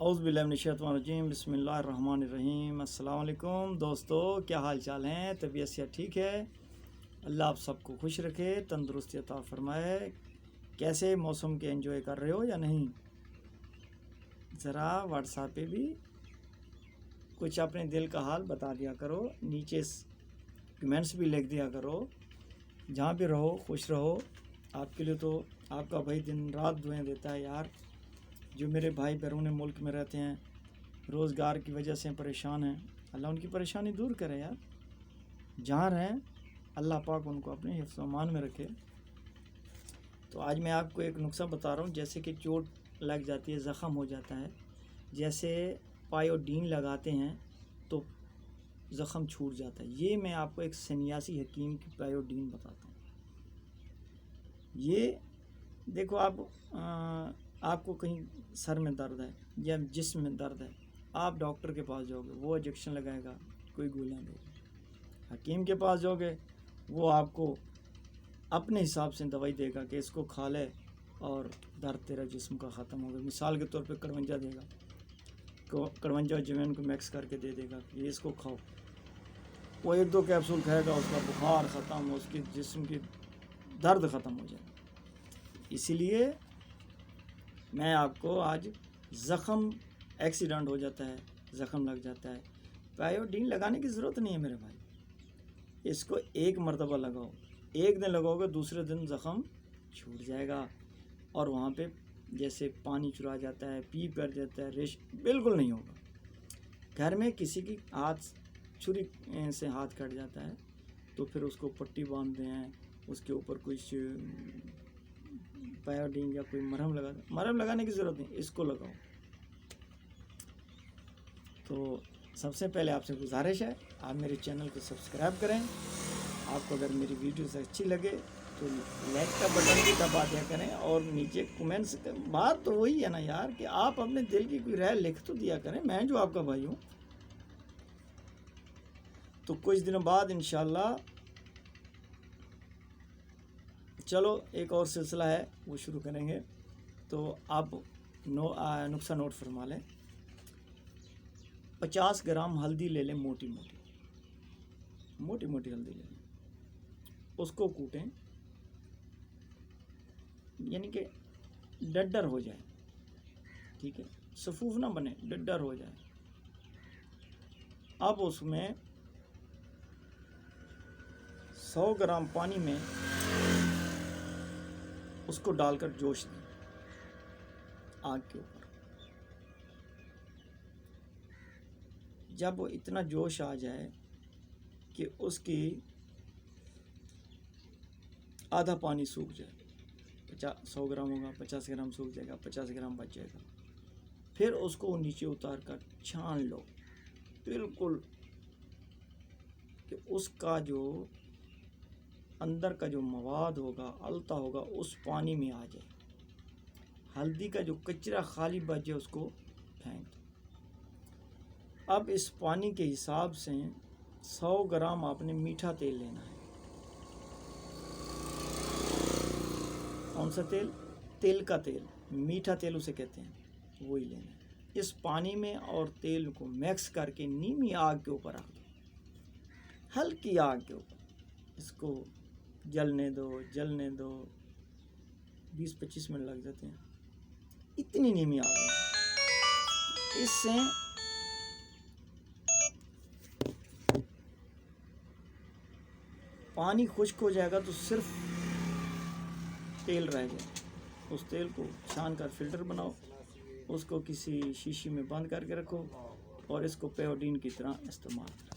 اعوذ باللہ من الشیطان الرجیم، بسم اللہ الرحمن الرحیم۔ السلام علیکم دوستو، کیا حال چال ہیں؟ طبیعت سے ٹھیک ہے؟ اللہ آپ سب کو خوش رکھے، تندرستی عطا فرمائے۔ کیسے موسم کے انجوائے کر رہے ہو یا نہیں؟ ذرا واٹس ایپ پہ بھی کچھ اپنے دل کا حال بتا دیا کرو، نیچے کمنٹس بھی لکھ دیا کرو۔ جہاں بھی رہو خوش رہو۔ آپ کے لیے تو آپ کا بھائی دن رات دعائیں دیتا ہے یار۔ جو میرے بھائی بیرون ملک میں رہتے ہیں، روزگار کی وجہ سے پریشان ہیں، اللہ ان کی پریشانی دور کرے یار۔ جہاں رہیں اللہ پاک ان کو اپنے حفظ و امان میں رکھے۔ تو آج میں آپ کو ایک نسخہ بتا رہا ہوں، جیسے کہ چوٹ لگ جاتی ہے، زخم ہو جاتا ہے، جیسے پائیوڈین لگاتے ہیں تو زخم چھوٹ جاتا ہے۔ یہ میں آپ کو ایک سنیاسی حکیم کی پائیوڈین بتاتا ہوں۔ یہ دیکھو، آپ کو کہیں سر میں درد ہے یا جسم میں درد ہے، آپ ڈاکٹر کے پاس جاؤ گے، وہ انجیکشن لگائے گا، کوئی گولیاں دے گا۔ حکیم کے پاس جاؤ گے، وہ آپ کو اپنے حساب سے دوائی دے گا کہ اس کو کھا لے اور درد تیرا جسم کا ختم ہوگا۔ مثال کے طور پہ کڑونجا دے گا، کڑونجا جوین کو مکس کر کے دے دے گا کہ اس کو کھاؤ۔ وہ 1-2 کیپسول کھائے گا، اس کا بخار ختم، اس کی جسم کی درد ختم ہو جائے گا۔ اسی لیے میں آپ کو آج زخم ایکسیڈنٹ ہو جاتا ہے، زخم لگ جاتا ہے، پائیوڈین لگانے کی ضرورت نہیں ہے میرے بھائی۔ اس کو ایک مرتبہ لگاؤ، ایک دن لگاؤ گے، دوسرے دن زخم چھوٹ جائے گا، اور وہاں پہ جیسے پانی چرا جاتا ہے، پی کر جاتا ہے، ریش بالکل نہیں ہوگا۔ گھر میں کسی کی چھری سے ہاتھ کٹ جاتا ہے تو پھر اس کو پٹی باندھتے ہیں، اس کے اوپر کچھ پائیوڈین یا کوئی مرہم لگانے کی ضرورت نہیں، اس کو لگاؤ۔ تو سب سے پہلے آپ سے گزارش ہے، آپ میرے چینل کو سبسکرائب کریں۔ آپ کو اگر میری ویڈیوز اچھی لگے تو لائک کا بٹن بھی دبا دیا کریں، اور نیچے کمنٹس۔ بات تو وہی ہے نا یار، کہ آپ اپنے دل کی کوئی رائے لکھ تو دیا کریں، میں جو آپ کا بھائی ہوں۔ تو کچھ دنوں بعد انشاءاللہ چلو ایک اور سلسلہ ہے، وہ شروع کریں گے۔ تو آپ نسخہ نوٹ فرما لیں۔ 50 گرام ہلدی لے لیں، موٹی موٹی ہلدی لے لیں، اس کو کوٹیں، یعنی کہ ڈڈر ہو جائے، ٹھیک ہے، صفوف نہ بنے، ڈڈر ہو جائے۔ اب اس میں 100 گرام پانی میں اس کو ڈال کر جوش دیں آگ کے اوپر۔ جب وہ اتنا جوش آ جائے کہ اس کی آدھا پانی سوکھ جائے، 100 گرام ہوگا، 50 گرام سوکھ جائے گا، 50 گرام بچ جائے گا، پھر اس کو نیچے اتار کر چھان لو بالکل، کہ اس کا جو اندر کا جو مواد ہوگا، التا ہوگا، اس پانی میں آ جائے۔ ہلدی کا جو کچرا خالی بچے اس کو پھینک دو۔ اب اس پانی کے حساب سے 100 گرام آپ نے میٹھا تیل لینا ہے۔ کون سا تیل؟ تل کا تیل، میٹھا تیل اسے کہتے ہیں، وہی لینا ہے۔ اس پانی میں اور تیل کو مکس کر کے نیمی آگ کے اوپر رکھ دو، ہلکی آگ کے اوپر۔ اس کو جلنے دو 20-25 منٹ لگ جاتے ہیں، اتنی نیمی آگ ہے۔ اس سے پانی خشک ہو جائے گا تو صرف تیل رہ جائے، اس تیل کو چھان کر فلٹر بناؤ، اس کو کسی شیشی میں بند کر کے رکھو، اور اس کو پائیوڈین کی طرح استعمال کرو۔